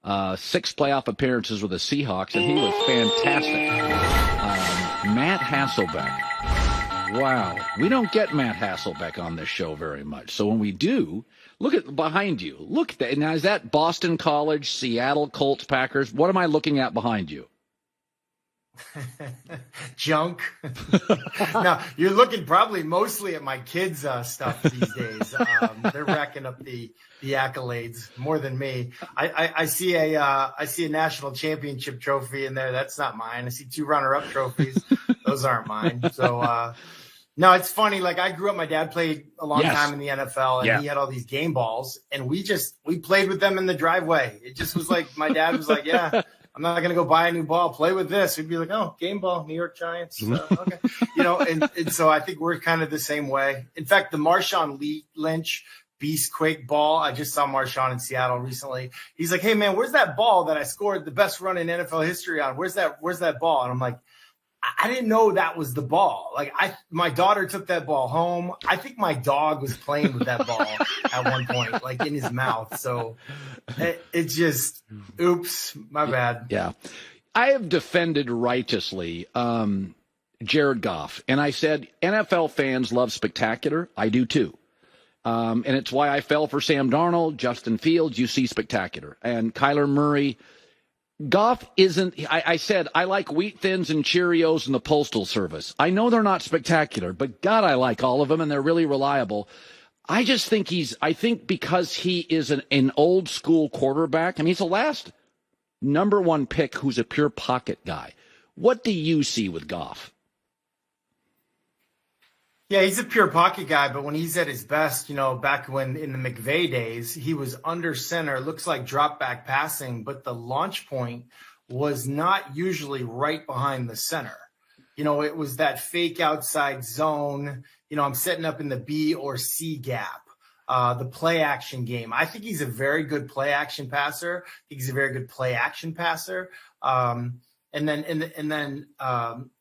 6 playoff appearances with the Seahawks, and he was fantastic. Matt Hasselbeck. Wow. We don't get Matt Hasselbeck on this show very much. So when we do, look at behind you. Look at that. Now, is that Boston College, Seattle Colts, Packers? What am I looking at behind you? Junk. Now, you're looking probably mostly at my kids' stuff these days. They're racking up the accolades more than me. I see a national championship trophy in there. That's not mine. I see 2 runner-up trophies. Those aren't mine. So, no, it's funny. Like, I grew up, my dad played a long time in the NFL, and he had all these game balls, and we played with them in the driveway. It just was like, my dad was like, yeah, I'm not going to go buy a new ball. Play with this. We'd be like, oh, game ball, New York Giants. Okay. And so I think we're kind of the same way. In fact, the Marshawn Lynch Beastquake ball, I just saw Marshawn in Seattle recently. He's like, hey, man, where's that ball that I scored the best run in NFL history on? Where's that ball? And I'm like, I didn't know that was the ball. Like, my daughter took that ball home. I think my dog was playing with that ball at one point, like in his mouth. So it just, oops, my bad. Yeah. I have defended righteously Jared Goff. And I said, NFL fans love spectacular. I do too. And it's why I fell for Sam Darnold, Justin Fields. You see spectacular. And Kyler Murray. Goff isn't, I said, I like Wheat Thins and Cheerios and the Postal Service. I know they're not spectacular, but God, I like all of them, and they're really reliable. I just think I think because he is an old school quarterback, I mean, he's the last number 1 pick who's a pure pocket guy. What do you see with Goff? Yeah, he's a pure pocket guy, but when he's at his best, back when in the McVay days, he was under center, looks like drop back passing, but the launch point was not usually right behind the center. It was that fake outside zone. I'm setting up in the B or C gap, the play action game. I think he's a very good play action passer. I think he's a very good play action passer. And then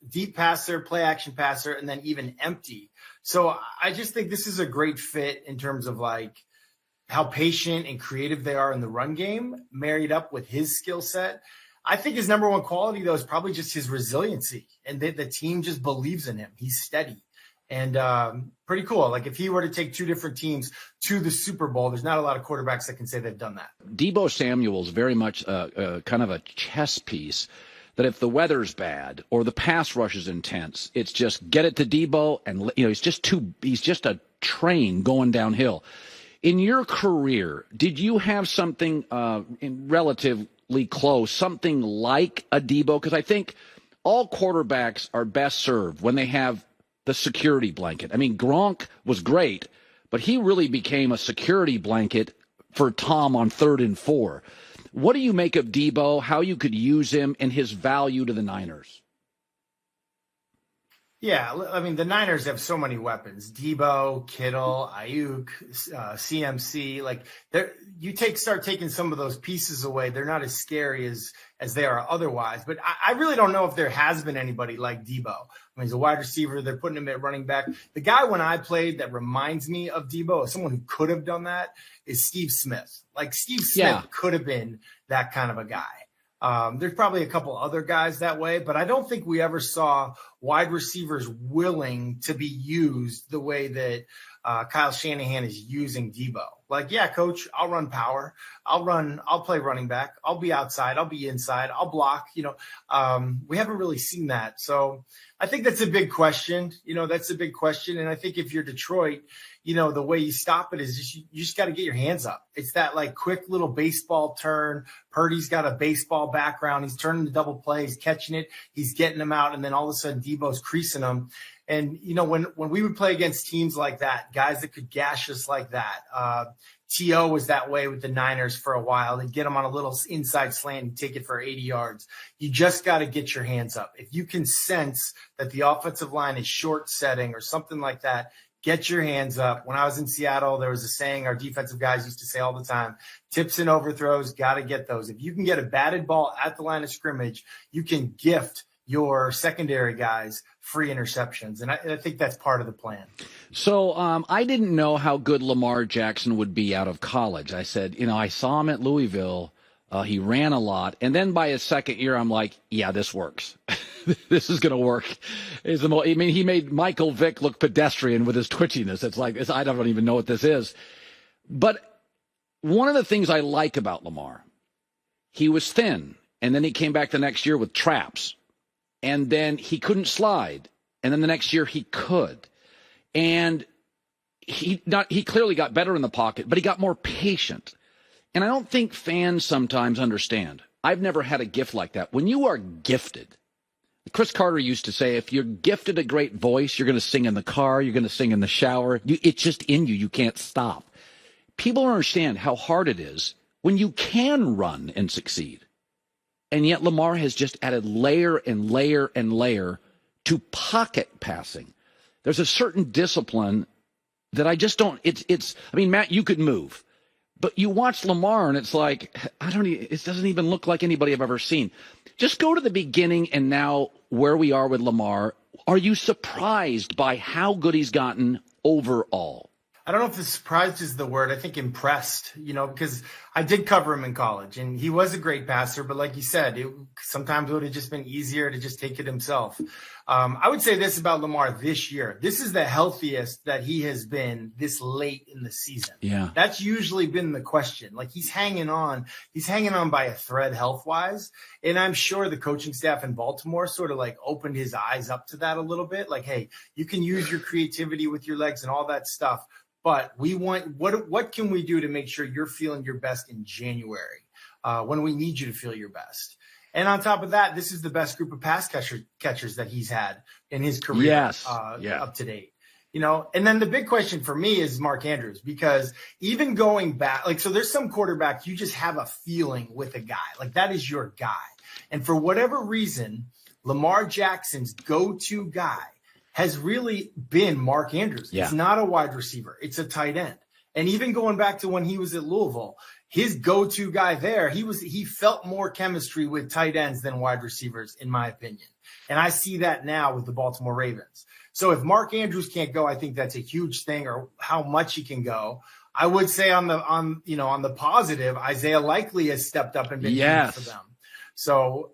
deep passer, play action passer, and then even empty. So I just think this is a great fit in terms of like how patient and creative they are in the run game, married up with his skill set. I think his number 1 quality, though, is probably just his resiliency, and the team just believes in him. He's steady and pretty cool. Like, if he were to take 2 different teams to the Super Bowl, there's not a lot of quarterbacks that can say they've done that. Deebo Samuel is very much kind of a chess piece. That if the weather's bad or the pass rush is intense, it's just get it to Deebo, and he's just a train going downhill. In your career, did you have something relatively close, something like a Deebo? Because I think all quarterbacks are best served when they have the security blanket. I mean, Gronk was great, but he really became a security blanket for Tom on 3rd and 4. What do you make of Deebo, how you could use him, and his value to the Niners? Yeah, I mean, the Niners have so many weapons. Deebo, Kittle, Ayuk, CMC. Like, start taking some of those pieces away, they're not as scary as they are otherwise. But I really don't know if there has been anybody like Deebo. I mean, he's a wide receiver. They're putting him at running back. The guy when I played that reminds me of Deebo, someone who could have done that, is Steve Smith. Like, Steve Smith could have been that kind of a guy. There's probably a couple other guys that way, but I don't think we ever saw wide receivers willing to be used the way that Kyle Shanahan is using Deebo. Like, yeah, coach, I'll run power. I'll play running back. I'll be outside. I'll be inside. I'll block. We haven't really seen that. So I think that's a big question. That's a big question. And I think if you're Detroit, the way you stop it is you just got to get your hands up. It's that like quick little baseball turn. Purdy's got a baseball background. He's turning the double play. He's catching it. He's getting them out. And then all of a sudden Deebo's creasing them. And, when we would play against teams like that, guys that could gash us like that, T.O. was that way with the Niners for a while. They'd get them on a little inside slant and take it for 80 yards. You just got to get your hands up. If you can sense that the offensive line is short setting or something like that, get your hands up. When I was in Seattle, there was a saying our defensive guys used to say all the time, tips and overthrows, got to get those. If you can get a batted ball at the line of scrimmage, you can gift your secondary guys free interceptions. And I think that's part of the plan. So I didn't know how good Lamar Jackson would be out of college. I said, I saw him at Louisville, He ran a lot. And then by his second year, I'm like, yeah, this works. This is going to work. He made Michael Vick look pedestrian with his twitchiness. It's like, I don't even know what this is. But one of the things I like about Lamar, he was thin, and then he came back the next year with traps, and then he couldn't slide, and then the next year he could. And he clearly got better in the pocket, but he got more patient. And I don't think fans sometimes understand. I've never had a gift like that. When you are gifted, Chris Carter used to say, if you're gifted a great voice, you're going to sing in the car, you're going to sing in the shower. It's just in you. You can't stop. People don't understand how hard it is when you can run and succeed. And yet Lamar has just added layer and layer and layer to pocket passing. There's a certain discipline that I just don't, Matt, you could move. But you watch Lamar, and it's like, it doesn't even look like anybody I've ever seen. Just go to the beginning and now where we are with Lamar. Are you surprised by how good he's gotten overall? I don't know if the surprised is the word. I think impressed, because I did cover him in college, and he was a great passer. But like you said, sometimes it would have just been easier to just take it himself. I would say this about Lamar this year. This is the healthiest that he has been this late in the season. Yeah. That's usually been the question. Like, he's hanging on by a thread health-wise. And I'm sure the coaching staff in Baltimore sort of like opened his eyes up to that a little bit. Like, hey, you can use your creativity with your legs and all that stuff. But we want what can we do to make sure you're feeling your best in January when we need you to feel your best? And on top of that, this is the best group of pass catchers that he's had in his career up to date. And then the big question for me is Mark Andrews, because even going back, so there's some quarterbacks you just have a feeling with a guy. Like, that is your guy. And for whatever reason, Lamar Jackson's go-to guy has really been Mark Andrews. Yeah. It's not a wide receiver. It's a tight end. And even going back to when he was at Louisville, his go-to guy there, he felt more chemistry with tight ends than wide receivers, in my opinion. And I see that now with the Baltimore Ravens. So if Mark Andrews can't go, I think that's a huge thing, or how much he can go. I would say on the positive, Isaiah Likely has stepped up and been huge for them. So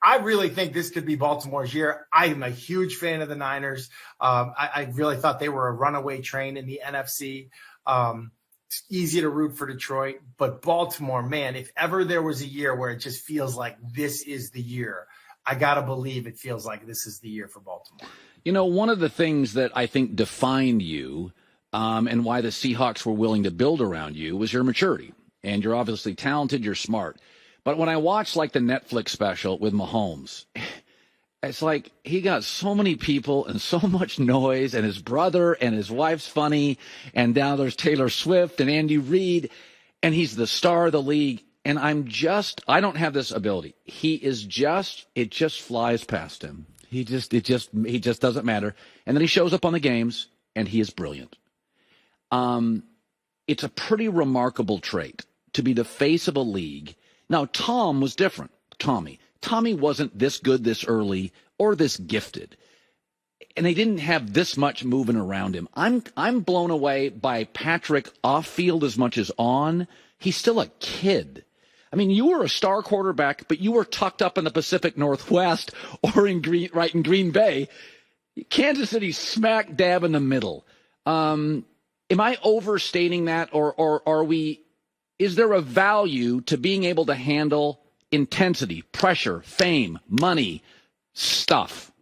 I really think this could be Baltimore's year. I am a huge fan of the Niners. I really thought they were a runaway train in the NFC. It's easy to root for Detroit, but Baltimore, man, if ever there was a year where it just feels like this is the year, I got to believe it feels like this is the year for Baltimore. One of the things that I think defined you and why the Seahawks were willing to build around you was your maturity. And you're obviously talented, you're smart. But when I watched like the Netflix special with Mahomes, it's like he got so many people and so much noise, and his brother and his wife's funny, and now there's Taylor Swift and Andy Reid, and he's the star of the league. And I don't have this ability. It just flies past him. He just doesn't matter. And then he shows up on the games, and he is brilliant. It's a pretty remarkable trait to be the face of a league. Now, Tom was different. Tommy wasn't this good this early or this gifted. And they didn't have this much moving around him. I'm blown away by Patrick off field as much as on. He's still a kid. I mean, you were a star quarterback, but you were tucked up in the Pacific Northwest or in Green Bay. Kansas City smack dab in the middle. Am I overstating that, or are we? Is there a value to being able to handle intensity, pressure, fame, money, stuff?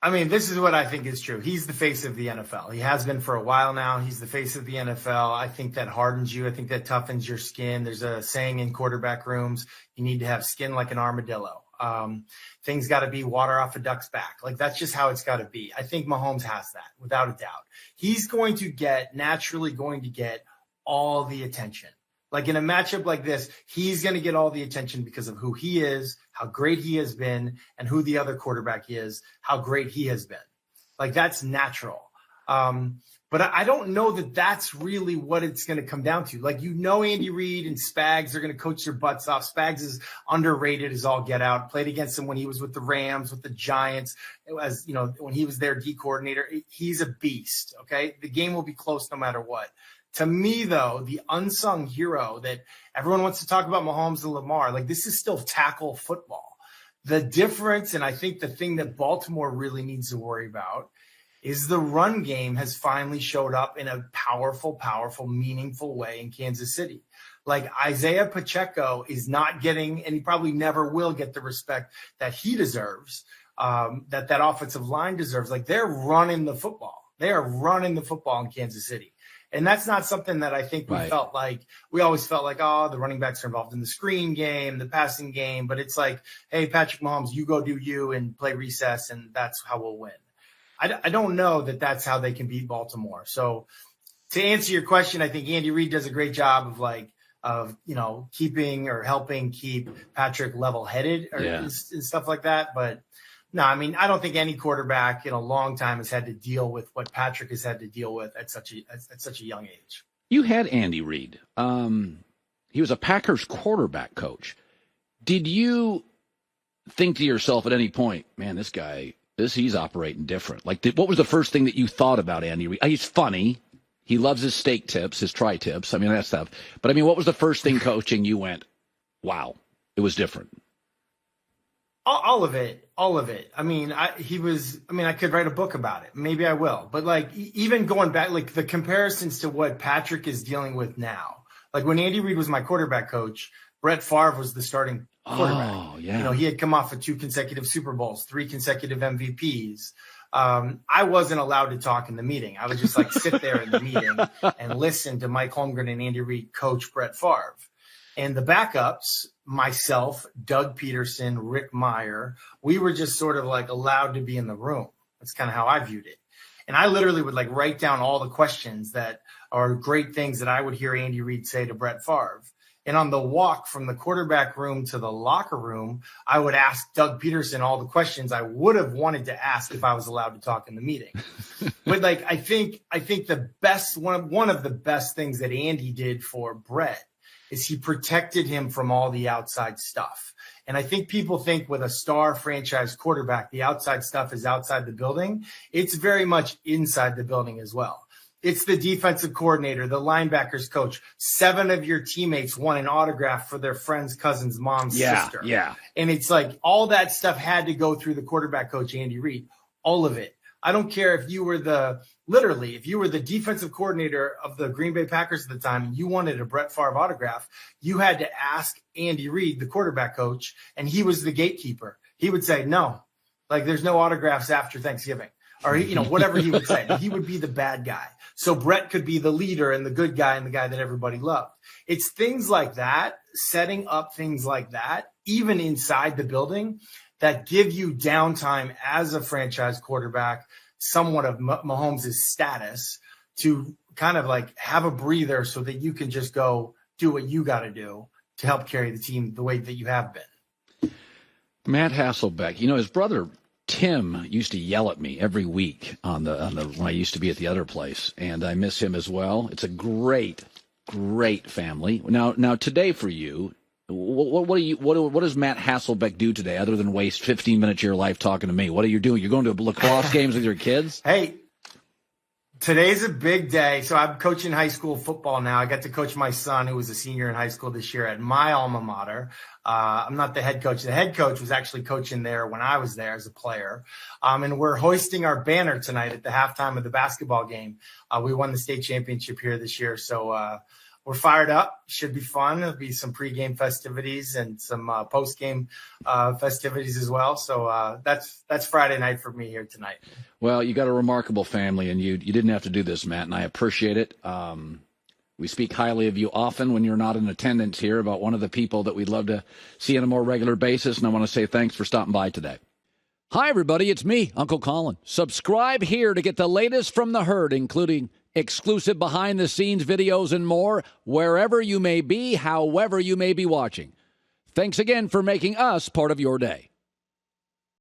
I mean, this is what I think is true. He's the face of the NFL. He has been for a while now. He's the face of the NFL. I think that hardens you. I think that toughens your skin. There's a saying in quarterback rooms, you need to have skin like an armadillo. Things got to be water off a duck's back. Like, that's just how it's got to be. I think Mahomes has that, without a doubt. He's naturally going to get all the attention. Like, in a matchup like this, he's going to get all the attention because of who he is, how great he has been, and who the other quarterback is, how great he has been. Like, that's natural. But I don't know that that's really what it's going to come down to. Like, Andy Reid and Spags are going to coach their butts off. Spags is underrated as all get out. Played against him when he was with the Rams, with the Giants. When he was their D coordinator. He's a beast, okay? The game will be close no matter what. To me, though, the unsung hero that everyone wants to talk about Mahomes and Lamar, like this is still tackle football. The difference, and I think the thing that Baltimore really needs to worry about is the run game has finally showed up in a powerful, meaningful way in Kansas City. Like Isaiah Pacheco is not getting, and he probably never will get the respect that he deserves, that offensive line deserves. Like they're running the football. They are running the football in Kansas City. And that's not something that I think we felt like. We always felt like, oh, the running backs are involved in the screen game, the passing game. But it's like, hey, Patrick Mahomes, you go do you and play recess, and that's how we'll win. I don't know that that's how they can beat Baltimore. So to answer your question, I think Andy Reid does a great job of keeping or helping keep Patrick level-headed and stuff like that. But no, I mean, I don't think any quarterback in a long time has had to deal with what Patrick has had to deal with at such a young age. You had Andy Reid. He was a Packers quarterback coach. Did you think to yourself at any point, man, this guy, he's operating different? Like, what was the first thing that you thought about Andy Reid? He's funny. He loves his steak tips, his tri-tips. I mean, that stuff. But, I mean, what was the first thing coaching you went, wow, it was different? All of it. I mean, I could write a book about it. Maybe I will. But, like, even going back, like, the comparisons to what Patrick is dealing with now. Like, when Andy Reid was my quarterback coach, Brett Favre was the starting quarterback. Oh, yeah. He had come off of 2 consecutive Super Bowls, 3 consecutive MVPs. I wasn't allowed to talk in the meeting. I would just like sit there in the meeting and listen to Mike Holmgren and Andy Reid coach Brett Favre. And the backups, myself, Doug Peterson, Rick Meyer, we were just sort of like allowed to be in the room. That's kind of how I viewed it. And I literally would like write down all the questions that are great things that I would hear Andy Reid say to Brett Favre. And on the walk from the quarterback room to the locker room, I would ask Doug Peterson all the questions I would have wanted to ask if I was allowed to talk in the meeting. But like, I think the best, one of the best things that Andy did for Brett is he protected him from all the outside stuff. And I think people think with a star franchise quarterback, the outside stuff is outside the building. It's very much inside the building as well. It's the defensive coordinator, the linebackers coach. 7 of your teammates won an autograph for their friend's cousin's mom's sister. Yeah. And it's like all that stuff had to go through the quarterback coach, Andy Reid. All of it. I don't care if you were if you were the defensive coordinator of the Green Bay Packers at the time and you wanted a Brett Favre autograph, you had to ask Andy Reid, the quarterback coach, and he was the gatekeeper. He would say, no, like there's no autographs after Thanksgiving. Or, whatever he would say. He would be the bad guy. So Brett could be the leader and the good guy and the guy that everybody loved. It's things like that, setting up things like that, even inside the building, that give you downtime as a franchise quarterback, somewhat of Mahomes' status, to kind of like have a breather so that you can just go do what you got to do to help carry the team the way that you have been. Matt Hasselbeck, his brother Tim used to yell at me every week on the when I used to be at the other place, and I miss him as well. It's a great family. Now today for you, what does Matt Hasselbeck do today other than waste 15 minutes of your life talking to me? What are you doing? You're going to lacrosse games with your kids? Hey, today's a big day. So I'm coaching high school football now. I got to coach my son, who was a senior in high school this year, at my alma mater. I'm not the head coach. The head coach was actually coaching there when I was there as a player. And we're hoisting our banner tonight at the halftime of the basketball game. We won the state championship here this year. So we're fired up. Should be fun. There'll be some pregame festivities and some postgame festivities as well. So that's Friday night for me here tonight. Well, you got a remarkable family, and you didn't have to do this, Matt, and I appreciate it. We speak highly of you often when you're not in attendance here, about one of the people that we'd love to see on a more regular basis, and I want to say thanks for stopping by today. Hi, everybody. It's me, Uncle Colin. Subscribe here to get the latest from the herd, including exclusive behind-the-scenes videos and more, wherever you may be, however you may be watching. Thanks again for making us part of your day.